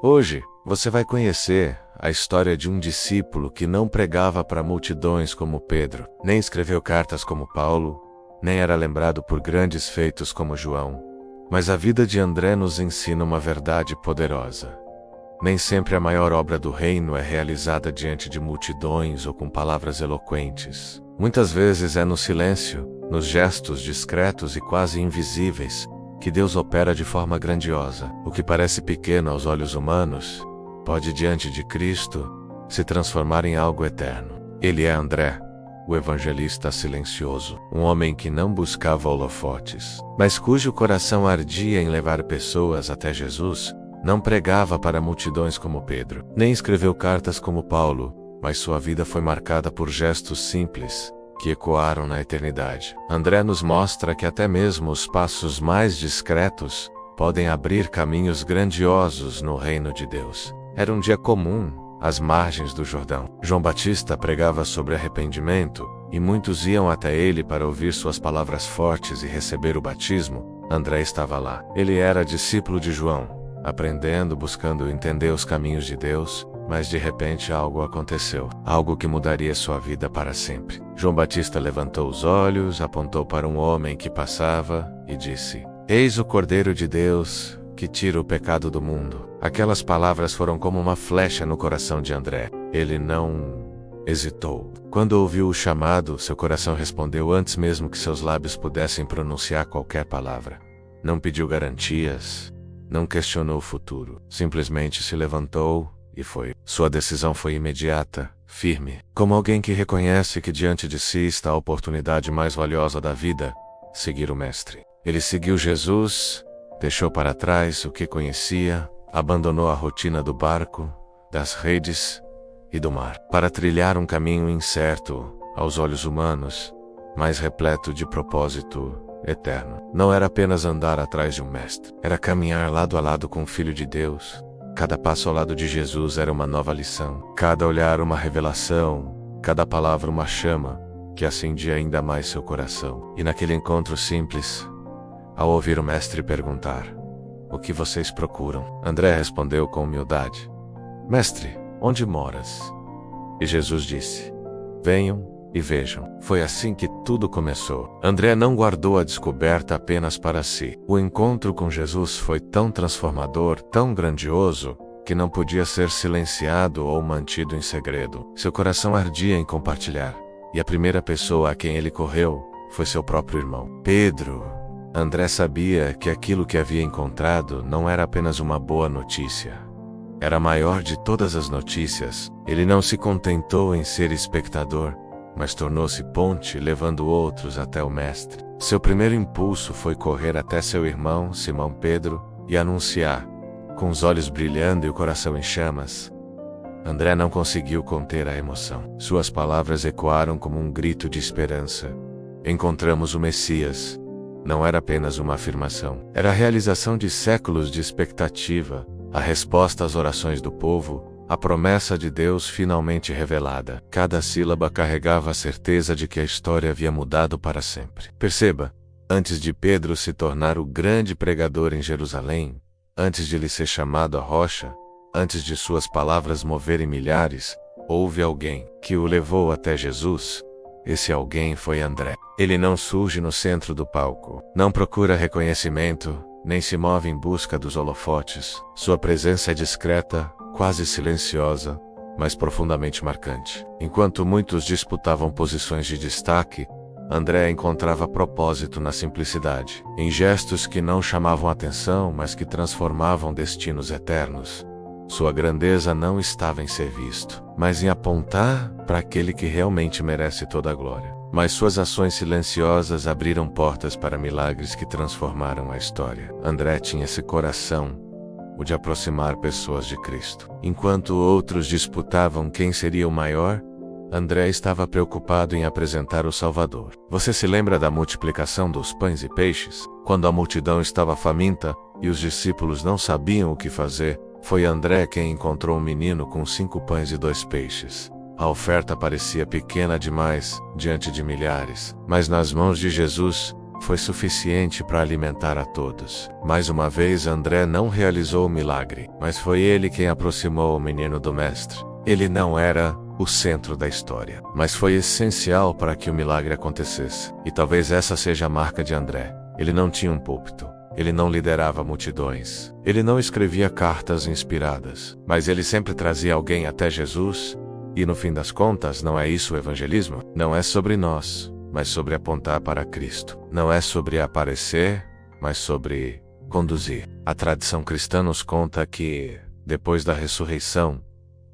Hoje, você vai conhecer a história de um discípulo que não pregava para multidões como Pedro, nem escreveu cartas como Paulo, nem era lembrado por grandes feitos como João. Mas a vida de André nos ensina uma verdade poderosa. Nem sempre a maior obra do reino é realizada diante de multidões ou com palavras eloquentes. Muitas vezes é no silêncio, nos gestos discretos e quase invisíveis, que Deus opera de forma grandiosa. O que parece pequeno aos olhos humanos, pode diante de Cristo se transformar em algo eterno. Ele é André, o evangelista silencioso, um homem que não buscava holofotes, mas cujo coração ardia em levar pessoas até Jesus. Não pregava para multidões como Pedro, nem escreveu cartas como Paulo, mas sua vida foi marcada por gestos simples, que ecoaram na eternidade. André nos mostra que até mesmo os passos mais discretos podem abrir caminhos grandiosos no reino de Deus. Era um dia comum, às margens do Jordão. João Batista pregava sobre arrependimento, e muitos iam até ele para ouvir suas palavras fortes e receber o batismo. André estava lá. Ele era discípulo de João, aprendendo, buscando entender os caminhos de Deus, mas de repente algo aconteceu, algo que mudaria sua vida para sempre. João Batista levantou os olhos, apontou para um homem que passava e disse: "Eis o Cordeiro de Deus, que tira o pecado do mundo." Aquelas palavras foram como uma flecha no coração de André. Ele não hesitou. Quando ouviu o chamado, seu coração respondeu antes mesmo que seus lábios pudessem pronunciar qualquer palavra. Não pediu garantias, não questionou o futuro, simplesmente se levantou e foi. Sua decisão foi imediata, firme, como alguém que reconhece que diante de si está a oportunidade mais valiosa da vida: seguir o Mestre. Ele seguiu Jesus, deixou para trás o que conhecia, abandonou a rotina do barco, das redes e do mar, para trilhar um caminho incerto aos olhos humanos, mas repleto de propósito eterno. Não era apenas andar atrás de um mestre, era caminhar lado a lado com o Filho de Deus. Cada passo ao lado de Jesus era uma nova lição, cada olhar uma revelação, cada palavra uma chama que acendia ainda mais seu coração. E naquele encontro simples, ao ouvir o mestre perguntar: "O que vocês procuram?", André respondeu com humildade: "Mestre, onde moras?" E Jesus disse: "Venham e vejam." Foi assim que tudo começou. André não guardou a descoberta apenas para si. O encontro com Jesus foi tão transformador, tão grandioso, que não podia ser silenciado ou mantido em segredo. Seu coração ardia em compartilhar. E a primeira pessoa a quem ele correu foi seu próprio irmão, Pedro. André sabia que aquilo que havia encontrado não era apenas uma boa notícia. Era a maior de todas as notícias. Ele não se contentou em ser espectador, mas tornou-se ponte, levando outros até o Mestre. Seu primeiro impulso foi correr até seu irmão, Simão Pedro, e anunciar, com os olhos brilhando e o coração em chamas. André não conseguiu conter a emoção. Suas palavras ecoaram como um grito de esperança. Encontramos o Messias. Não era apenas uma afirmação. Era a realização de séculos de expectativa, a resposta às orações do povo, a promessa de Deus finalmente revelada. Cada sílaba carregava a certeza de que a história havia mudado para sempre. Perceba, antes de Pedro se tornar o grande pregador em Jerusalém, antes de lhe ser chamado a rocha, antes de suas palavras moverem milhares, houve alguém que o levou até Jesus. Esse alguém foi André. Ele não surge no centro do palco, não procura reconhecimento, nem se move em busca dos holofotes. Sua presença é discreta, quase silenciosa, mas profundamente marcante. Enquanto muitos disputavam posições de destaque, André encontrava propósito na simplicidade, em gestos que não chamavam atenção, mas que transformavam destinos eternos. Sua grandeza não estava em ser visto, mas em apontar para aquele que realmente merece toda a glória. Mas suas ações silenciosas abriram portas para milagres que transformaram a história. André tinha esse coração, o de aproximar pessoas de Cristo. Enquanto outros disputavam quem seria o maior, André estava preocupado em apresentar o Salvador. Você se lembra da multiplicação dos pães e peixes? Quando a multidão estava faminta e os discípulos não sabiam o que fazer, foi André quem encontrou um menino com 5 pães e 2 peixes. A oferta parecia pequena demais diante de milhares, mas nas mãos de Jesus, foi suficiente para alimentar a todos. Mais uma vez, André não realizou o milagre, mas foi ele quem aproximou o menino do mestre. Ele não era o centro da história, mas foi essencial para que o milagre acontecesse. E talvez essa seja a marca de André. Ele não tinha um púlpito. Ele não liderava multidões. Ele não escrevia cartas inspiradas. Mas ele sempre trazia alguém até Jesus. E no fim das contas, não é isso o evangelismo? Não é sobre nós, mas sobre apontar para Cristo. Não é sobre aparecer, mas sobre conduzir. A tradição cristã nos conta que, depois da ressurreição,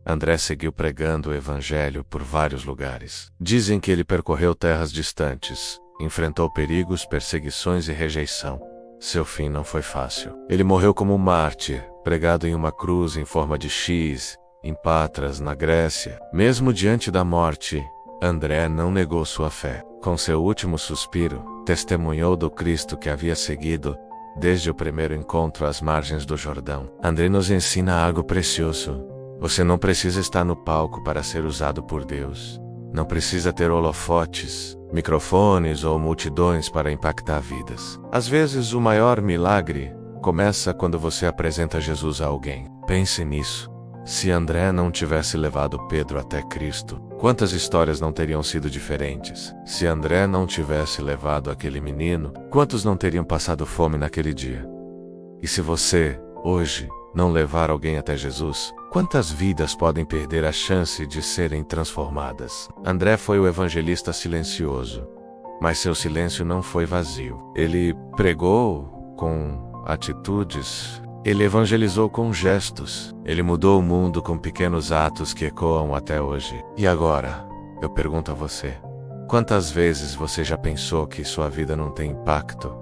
André seguiu pregando o evangelho por vários lugares. Dizem que ele percorreu terras distantes, enfrentou perigos, perseguições e rejeição. Seu fim não foi fácil. Ele morreu como um mártir, pregado em uma cruz em forma de X, em Patras, na Grécia. Mesmo diante da morte, André não negou sua fé. Com seu último suspiro, testemunhou do Cristo que havia seguido desde o primeiro encontro às margens do Jordão. André nos ensina algo precioso. Você não precisa estar no palco para ser usado por Deus. Não precisa ter holofotes, microfones ou multidões para impactar vidas. Às vezes, o maior milagre começa quando você apresenta Jesus a alguém. Pense nisso. Se André não tivesse levado Pedro até Cristo, quantas histórias não teriam sido diferentes? Se André não tivesse levado aquele menino, quantos não teriam passado fome naquele dia? E se você, hoje, não levar alguém até Jesus, quantas vidas podem perder a chance de serem transformadas? André foi o evangelista silencioso, mas seu silêncio não foi vazio. Ele pregou com atitudes. Ele evangelizou com gestos. Ele mudou o mundo com pequenos atos que ecoam até hoje. E agora, eu pergunto a você, quantas vezes você já pensou que sua vida não tem impacto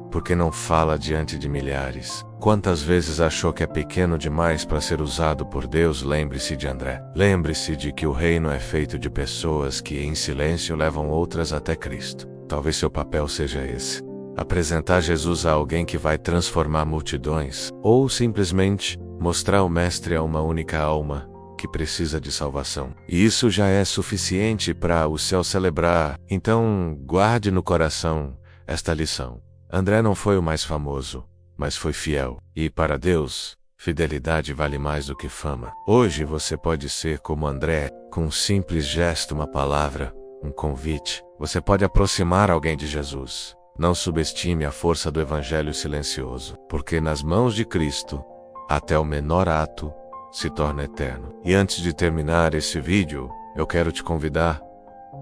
porque não fala diante de milhares? Quantas vezes achou que é pequeno demais para ser usado por Deus? Lembre-se de André. Lembre-se de que o reino é feito de pessoas que em silêncio levam outras até Cristo. Talvez seu papel seja esse. Apresentar Jesus a alguém que vai transformar multidões, ou simplesmente mostrar o Mestre a uma única alma que precisa de salvação. E isso já é suficiente para o céu celebrar. Então, guarde no coração esta lição. André não foi o mais famoso, mas foi fiel. E para Deus, fidelidade vale mais do que fama. Hoje você pode ser como André, com um simples gesto, uma palavra, um convite. Você pode aproximar alguém de Jesus. Não subestime a força do evangelho silencioso, porque nas mãos de Cristo, até o menor ato se torna eterno. E antes de terminar esse vídeo, eu quero te convidar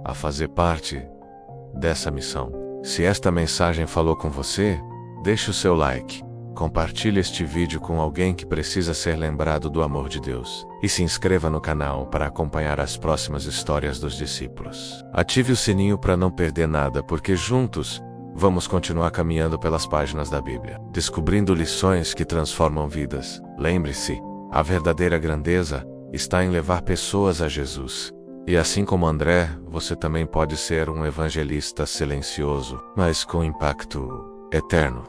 a fazer parte dessa missão. Se esta mensagem falou com você, deixe o seu like, compartilhe este vídeo com alguém que precisa ser lembrado do amor de Deus, e se inscreva no canal para acompanhar as próximas histórias dos discípulos. Ative o sininho para não perder nada, porque juntos vamos continuar caminhando pelas páginas da Bíblia, descobrindo lições que transformam vidas. Lembre-se, a verdadeira grandeza está em levar pessoas a Jesus. E assim como André, você também pode ser um evangelista silencioso, mas com impacto eterno.